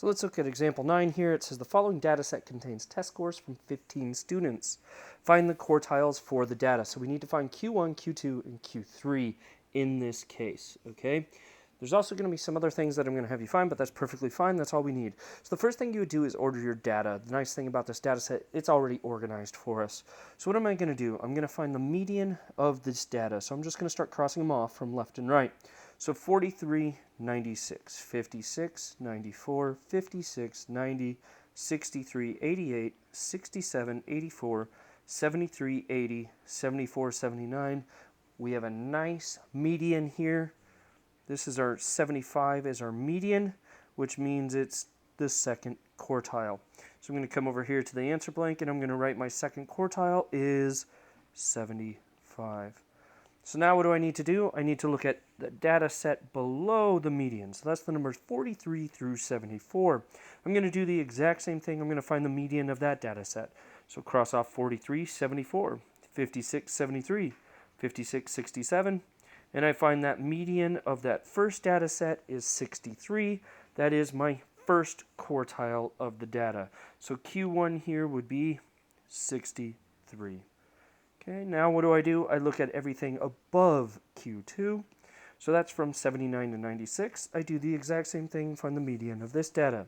So let's look at example 9 here. It says the following data set contains test scores from 15 students. Find the quartiles for the data. So we need to find Q1, Q2, and Q3 in this case, okay? There's also going to be some other things that I'm going to have you find, but that's perfectly fine. That's all we need. So the first thing you would do is order your data. The nice thing about this data set, it's already organized for us. So what am I going to do? I'm going to find the median of this data. So I'm just going to start crossing them off from left and right. So 43, 96, 56, 94, 56, 90, 63, 88, 67, 84, 73, 80, 74, 79. We have a nice median here. This is our 75 is our median, which means it's the second quartile. So I'm going to come over here to the answer blank, and I'm going to write my second quartile is 75. So now what do I need to do? I need to look at the data set below the median. So that's the numbers 43 through 74. I'm going to do the exact same thing. I'm going to find the median of that data set. So cross off 43, 74, 56, 73, 56, 67. And I find that median of that first data set is 63. That is my first quartile of the data. So Q1 here would be 63. Okay, now what do? I look at everything above Q2. So that's from 79 to 96. I do the exact same thing, find the median of this data.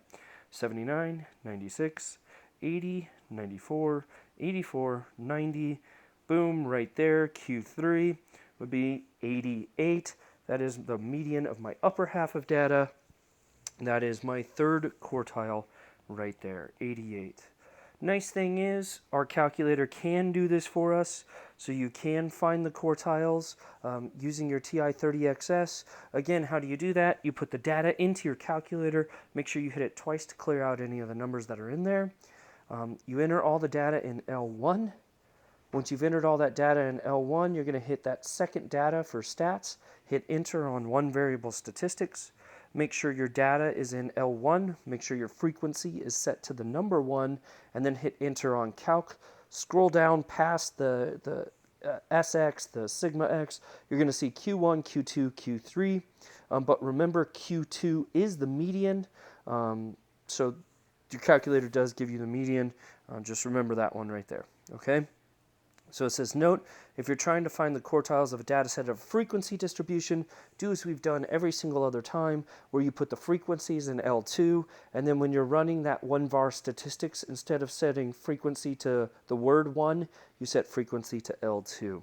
79, 96, 80, 94, 84, 90. Boom, right there. Q3 would be 88. That is the median of my upper half of data. That is my third quartile right there, 88. Nice thing is, our calculator can do this for us, so you can find the quartiles using your TI-30XS. Again, how do you do that? You put the data into your calculator, make sure you hit it twice to clear out any of the numbers that are in there. You enter all the data in L1. Once you've entered all that data in L1, you're going to hit that second data for stats, hit enter on one variable statistics. Make sure your data is in L1, make sure your frequency is set to the number 1, and then hit enter on calc. Scroll down past the SX, the sigma X, you're going to see Q1, Q2, Q3, but remember Q2 is the median, so your calculator does give you the median. Just remember that one right there, okay? So it says, note, if you're trying to find the quartiles of a data set of frequency distribution, do as we've done every single other time, where you put the frequencies in L2, and then when you're running that one var statistics, instead of setting frequency to the word 1, you set frequency to L2.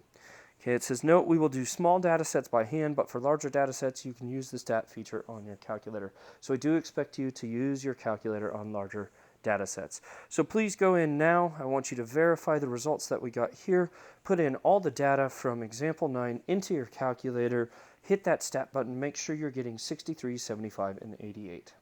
Okay, it says, note, we will do small data sets by hand, but for larger data sets, you can use the stat feature on your calculator. So I do expect you to use your calculator on larger data sets. So please go in now. I want you to verify the results that we got here. Put in all the data from example 9 into your calculator. Hit that stat button. Make sure you're getting 63, 75, and 88.